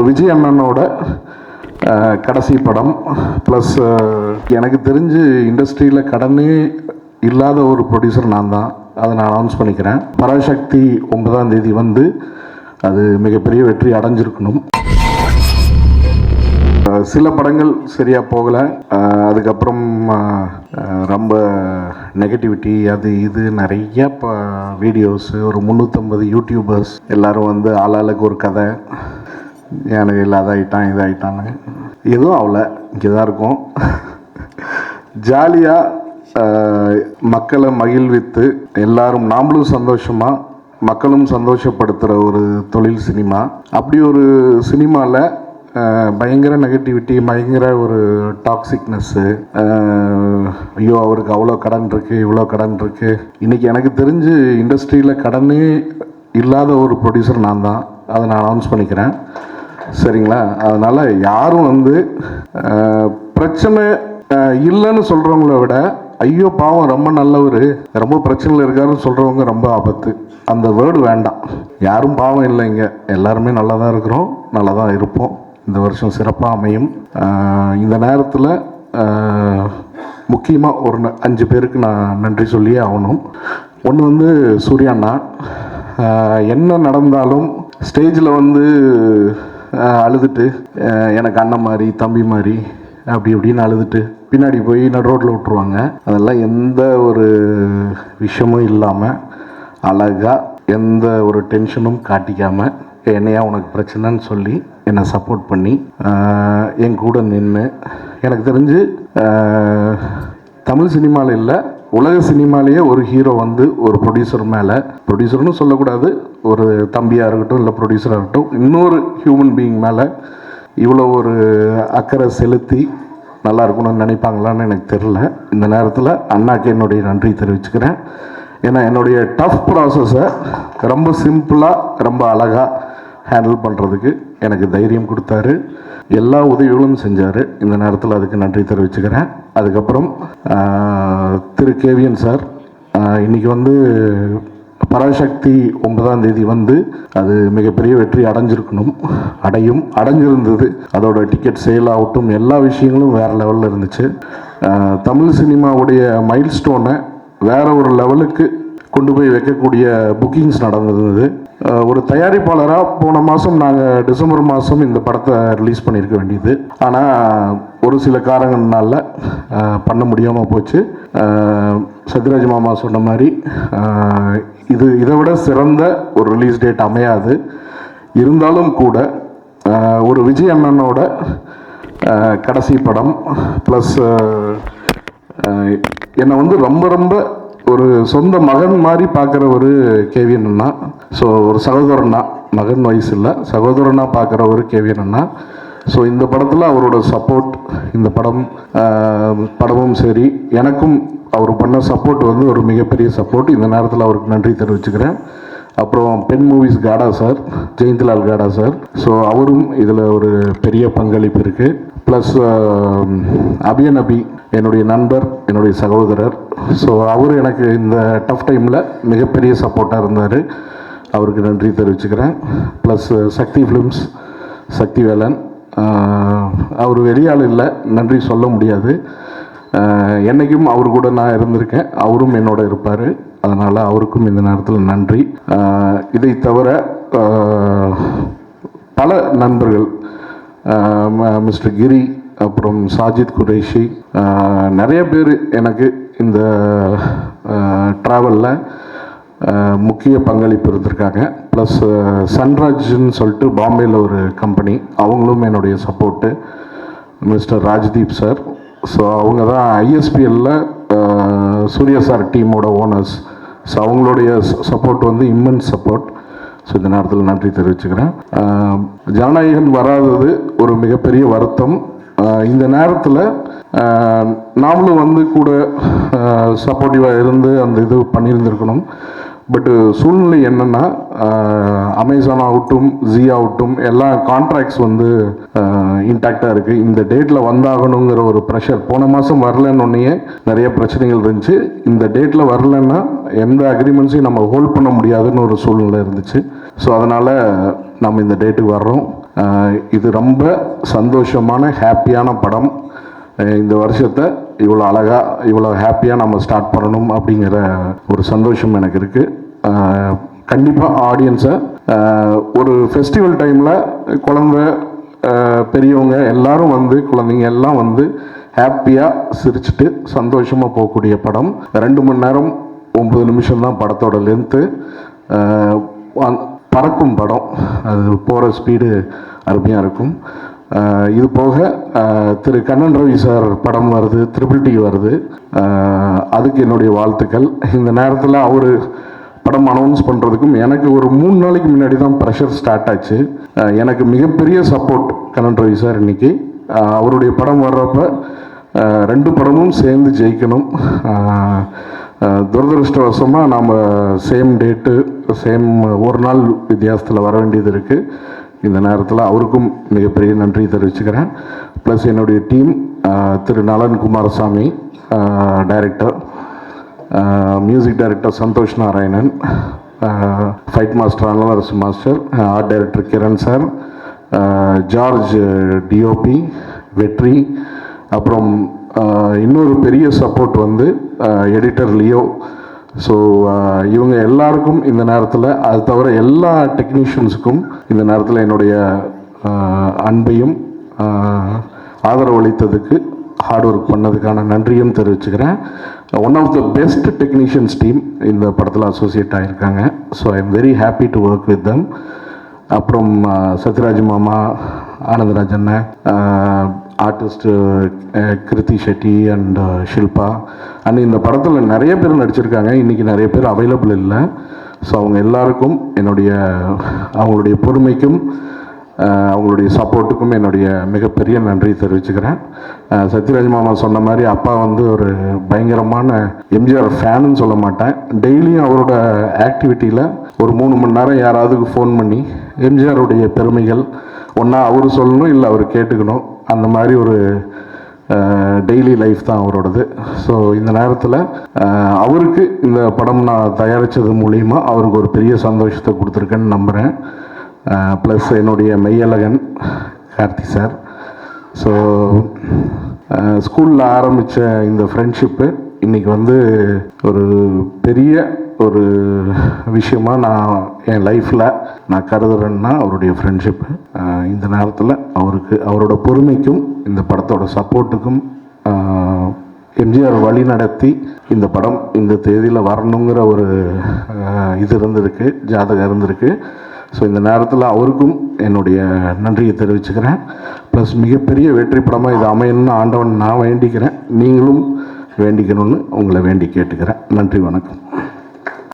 விஜய் அண்ணனோட கடைசி படம் ப்ளஸ் எனக்கு தெரிஞ்சு இண்டஸ்ட்ரியில் கடனே இல்லாத ஒரு ப்ரொடியூசர் நான் தான். அதை நான் அனௌன்ஸ் பண்ணிக்கிறேன். பராசக்தி 9ஆம் தேதி வந்து அது மிகப்பெரிய வெற்றி அடைஞ்சிருக்கணும். சில படங்கள் சரியாக போகலை. அதுக்கப்புறம் ரொம்ப நெகட்டிவிட்டி அது இது நிறைய வீடியோஸு, ஒரு 350 யூடியூபர்ஸ் எல்லோரும் வந்து ஆளாளுக்கு ஒரு கதை, எனக்கு இல்லாதாயிட்டான் இதாகிட்டான்னு. எதுவும் ஆகலை, இங்கே தான் இருக்கும். ஜாலியாக மக்களை மகிழ்வித்து எல்லாரும் நாமளும் சந்தோஷமாக மக்களும் சந்தோஷப்படுத்துகிற ஒரு தொழில் சினிமா. அப்படி ஒரு சினிமாவில் பயங்கர நெகட்டிவிட்டி, பயங்கர ஒரு டாக்ஸிக்னஸ்ஸு, ஐயோ அவருக்கு அவ்வளோ கடன் இருக்குது இவ்வளோ கடன் இருக்குது. இன்றைக்கி எனக்கு தெரிஞ்சு இண்டஸ்ட்ரியில் கடனே இல்லாத ஒரு ப்ரொடியூசர் நான் தான். அதை நான் அனௌன்ஸ் பண்ணிக்கிறேன். சரிங்களா? அதனால் யாரும் வந்து பிரச்சனை இல்லைன்னு சொல்கிறவங்கள விட ஐயோ பாவம் ரொம்ப நல்லவர், ரொம்ப பிரச்சனையில் இருக்காருன்னு சொல்கிறவங்க ரொம்ப ஆபத்து. அந்த வேர்டு வேண்டாம். யாரும் பாவம் இல்லைங்க, எல்லாருமே நல்லா தான் இருக்கிறோம், நல்லா தான் இருப்போம். இந்த வருஷம் சிறப்பாக அமையும். இந்த நேரத்தில் முக்கியமாக ஒரு 5 பேருக்கு நான் நன்றி சொல்லியே ஆகணும். ஒன்று வந்து சூர்யாண்ணா. என்ன நடந்தாலும் ஸ்டேஜில் வந்து அழுதுட்டு எனக்கு அண்ணன் மாதிரி தம்பி மாதிரி அப்படி இப்படின்னு அழுதுட்டு பின்னாடி போய் நான் ரோட்டில் விட்டுருவாங்க. அதெல்லாம் எந்த ஒரு விஷயமும் இல்லாமல் அழகாக எந்த ஒரு டென்ஷனும் காட்டிக்காமல் என்னையா உனக்கு பிரச்சனைன்னு சொல்லி என்னை சப்போர்ட் பண்ணி என் கூட நின்று, எனக்கு தெரிஞ்சு தமிழ் சினிமாவில் இல்லை உலக சினிமாலேயே ஒரு ஹீரோ வந்து ஒரு ப்ரொடியூசர் மேலே, ப்ரொடியூசர்னு சொல்லக்கூடாது, ஒரு தம்பியாக இருக்கட்டும் இல்லை ப்ரொடியூசராக இருக்கட்டும், இன்னொரு ஹியூமன் பீயிங் மேலே இவ்வளோ ஒரு அக்கறை செலுத்தி நல்லா இருக்கணும்னு நினைப்பாங்களான்னு எனக்கு தெரில. இந்த நேரத்தில் அண்ணாக்கு என்னுடைய நன்றி தெரிவிச்சுக்கிறேன். ஏன்னா என்னுடைய டஃப் ப்ராசஸை ரொம்ப சிம்பிளாக ரொம்ப அழகாக ஹேண்டில் பண்ணுறதுக்கு எனக்கு தைரியம் கொடுத்தாரு, எல்லா உதவிகளும் செஞ்சார். இந்த நேரத்தில் அதுக்கு நன்றி தெரிவிச்சுக்கிறேன். அதுக்கப்புறம் திரு கேவிஎன் சார், இன்றைக்கி வந்து பராசக்தி 9ஆம் தேதி வந்து அது மிகப்பெரிய வெற்றி அடைஞ்சிருந்தது. அதோட டிக்கெட் சேல் ஆகட்டும், எல்லா விஷயங்களும் வேறு லெவலில் இருந்துச்சு. தமிழ் சினிமாவுடைய மைல் ஸ்டோனை வேற ஒரு லெவலுக்கு கொண்டு போய் வைக்கக்கூடிய புக்கிங்ஸ் நடந்தது. ஒரு தயாரிப்பாளராக போன மாதம் நாங்கள் டிசம்பர் மாதம் இந்த படத்தை ரிலீஸ் பண்ணியிருக்க வேண்டியது. ஆனால் ஒரு சில காரணங்கள்னால பண்ண முடியாமல் போச்சு. சத்யராஜ் மாமா சொன்ன மாதிரி இதை விட சிறந்த ஒரு ரிலீஸ் டேட் அமையாது. இருந்தாலும் கூட ஒரு விஜய் அண்ணனோட கடைசி படம் ப்ளஸ் என்னை வந்து ரொம்ப ரொம்ப ஒரு சொந்த மகன் மாதிரி பார்க்குற ஒரு கேவிஎன் அண்ணா. ஸோ ஒரு சகோதரனா, மகன் வயசு இல்லை, சகோதரனாக பார்க்குற ஒரு கேவிஎன் அண்ணா. ஸோ இந்த படத்தில் அவரோட சப்போர்ட், இந்த படமும் சரி, எனக்கும் அவர் பண்ண சப்போர்ட் வந்து ஒரு மிகப்பெரிய சப்போர்ட். இந்த நேரத்தில் அவருக்கு நன்றி தெரிவிச்சுக்கிறேன். அப்புறம் பென் மூவிஸ் காடா சார், ஜெயந்த்லால் காடா சார், ஸோ அவரும் இதில் ஒரு பெரிய பங்களிப்பு இருக்குது. ப்ளஸ் அபியன் அபி, என்னுடைய நண்பர், என்னுடைய சகோதரர். ஸோ அவர் எனக்கு இந்த டஃப் டைமில் மிகப்பெரிய சப்போர்ட்டாக இருந்தார், அவருக்கு நன்றி தெரிவிச்சுக்கிறேன். ப்ளஸ் சக்தி ஃபிலிம்ஸ், சக்திவேலன், அவர் வெளியாள் இல்லை, நன்றி சொல்ல முடியாது. என்றைக்கும் அவர் கூட நான் இருந்திருக்கேன், அவரும் என்னோட இருப்பார். அதனால் அவருக்கும் இந்த நேரத்தில் நன்றி. இதை தவிர பல நண்பர்கள், மிஸ்டர் கிரி, அப்புறம் சாஜித் குரேஷி, நிறைய பேர் எனக்கு இந்த ட்ராவலில் முக்கிய பங்களிப்பு இருந்திருக்காங்க. ப்ளஸ் சன்ராஜ்னு சொல்லிட்டு பாம்பேயில் ஒரு கம்பெனி, அவங்களும் என்னுடைய support. Mister Rajdeep sir, so அவங்க தான் ஐஎஸ்பிஎல்ல சூர்யா சார் டீமோட ஓனர்ஸ். ஸோ அவங்களுடைய சப்போர்ட் வந்து இம்மென்ஸ் சப்போர்ட். ஸோ இந்த நேரத்தில் நன்றி தெரிவிச்சுக்கிறேன். ஜனநாயகன் வராதது ஒரு மிகப்பெரிய வருத்தம். இந்த நேரத்தில் நாமளும் வந்து கூட சப்போர்ட்டிவாக இருந்து அந்த இது பண்ணியிருந்துருக்கணும். பட்டு சூழ்நிலை என்னென்னா, அமேசான் ஆகட்டும், ஜி ஆகட்டும், எல்லா கான்ட்ராக்ட்ஸ் வந்து இன்டாக்டாக இருக்குது. இந்த டேட்டில் வந்தாகணுங்கிற ஒரு ப்ரெஷர் போன மாதம் வரலன்னொன்னே நிறைய பிரச்சனைகள் இருந்துச்சு. இந்த டேட்டில் வரலன்னா எந்த அக்ரிமெண்ட்ஸையும் நம்ம ஹோல்ட் பண்ண முடியாதுன்னு ஒரு சூழ்நிலை இருந்துச்சு. ஸோ அதனால் நம்ம இந்த டேட்டுக்கு வர்றோம். இது ரொம்ப சந்தோஷமான ஹாப்பியான படம். இந்த வருஷத்தை இவ்வளோ அழகாக இவ்வளோ ஹாப்பியாக நம்ம ஸ்டார்ட் பண்ணணும் அப்படிங்கிற ஒரு சந்தோஷம் எனக்கு இருக்குது. கண்டிப்பாக ஆடியன்ஸை ஒரு ஃபெஸ்டிவல் டைமில் குழந்தை பெரியவங்க எல்லாரும் வந்து குழந்தைங்க எல்லாம் வந்து ஹாப்பியாக சிரிச்சுட்டு சந்தோஷமாக போகக்கூடிய படம். 2 மணி நேரம் 9 நிமிஷம் தான் படத்தோட லென்த்து. பறக்கும் படம், அது போகிற ஸ்பீடு அருமையாக இருக்கும். இது போக திரு கண்ணன் ரவி சார் படம் வருது, ட்ரிபிள் டி வருது. அதுக்கு என்னுடைய வாழ்த்துக்கள். இந்த நேரத்தில் அவர் படம் அனௌன்ஸ் பண்ணுறதுக்கும் எனக்கு ஒரு 3 நாளைக்கு முன்னாடி தான் ப்ரெஷர் ஸ்டார்ட் ஆச்சு. எனக்கு மிகப்பெரிய சப்போர்ட் கண்ணன் ரவி சார். இன்னைக்கு அவருடைய படம் வர்றப்ப 2 படமும் சேர்ந்து ஜெயிக்கணும். துரதிருஷ்டவசமாக நாம் சேம் டேட்டு சேம் ஒரு நாள் வித்தியாசத்தில் வர வேண்டியது இருக்குது. இந்த நேரத்தில் அவருக்கும் மிகப்பெரிய நன்றி தெரிவிச்சுக்கிறேன். ப்ளஸ் என்னுடைய team Thiru Nalan Kumarasamy director, music director Santhosh Narayanan, fight master Analarasu master, art director Kiran sir, George DOP, Vetri, அப்புறம் இன்னொரு பெரிய சப்போர்ட் வந்து எடிட்டர் லியோ. ஸோ இவங்க எல்லாருக்கும் இந்த நேரத்தில், அது தவிர எல்லா டெக்னீஷியன்ஸுக்கும் இந்த நேரத்தில் என்னுடைய அன்பையும் ஆதரவு அளித்ததுக்கு, ஹார்ட் ஒர்க் பண்ணதுக்கான நன்றியும் தெரிவிச்சுக்கிறேன். One of the best technicians team இந்த படத்தில் அசோசியேட் ஆகியிருக்காங்க. So I am very happy to work with them. அப்புறம் சத்யராஜ் மாமா, ஆனந்தராஜ் அண்ணன், artist Krithi Shetty and Shilpa and இந்த படத்தில் நிறைய பேர் நடிச்சிருக்காங்க. இன்றைக்கி நிறைய பேர் அவைலபிள் இல்லை. ஸோ அவங்க எல்லாருக்கும் அவங்களுடைய பொறுமைக்கும் அவங்களுடைய சப்போர்ட்டுக்கும் என்னுடைய மிகப்பெரிய நன்றி தெரிவிச்சுக்கிறேன். சத்யராஜ் மாமா சொன்ன மாதிரி அப்பா வந்து ஒரு பயங்கரமான எம்ஜிஆர் ஃபேனுன்னு சொல்ல மாட்டேன். டெய்லியும் அவரோட ஆக்டிவிட்டியில் ஒரு 3 மணி நேரம் யாராவதுக்கு ஃபோன் பண்ணி எம்ஜிஆருடைய பெருமைகள் ஒன்றா அவர் சொல்லணும், இல்லை அவர் கேட்டுக்கணும். அந்த மாதிரி ஒரு டெய்லி லைஃப் தான் அவரோடது. ஸோ இந்த நேரத்தில் அவருக்கு இந்த படம் நான் தயாரித்தது மூலிமா அவருக்கு ஒரு பெரிய சந்தோஷத்தை கொடுத்துருக்கேன்னு நம்புகிறேன். ப்ளஸ் என்னுடைய மெய்யழகன் கார்த்தி சார். ஸோ ஸ்கூலில் ஆரம்பித்த இந்த ஃப்ரெண்ட்ஷிப்பு இன்றைக்கி வந்து ஒரு பெரிய ஒரு விஷயமாக நான் என் லைஃப்பில் நான் கருதுறேன்னா அவருடைய ஃப்ரெண்ட்ஷிப்பு. இந்த நேரத்தில் அவரோட பொறுமைக்கும் இந்த படத்தோட சப்போர்ட்டுக்கும் எம்ஜிஆர் வழி நடத்தி இந்த படம் இந்த தேதியில் வரணுங்கிற ஒரு இது இருந்திருக்கு, ஜாதகம் இருந்திருக்கு. ஸோ இந்த நேரத்தில் அவருக்கும் என்னுடைய நன்றியை தெரிவிச்சுக்கிறேன். ப்ளஸ் மிகப்பெரிய வெற்றி படமாக இது அமையணும்னு ஆண்டவன் நான் வேண்டிக்கிறேன். நீங்களும் வேண்டிக்கணும்னு உங்களை வேண்டி கேட்டுக்கிறேன். நன்றி, வணக்கம்.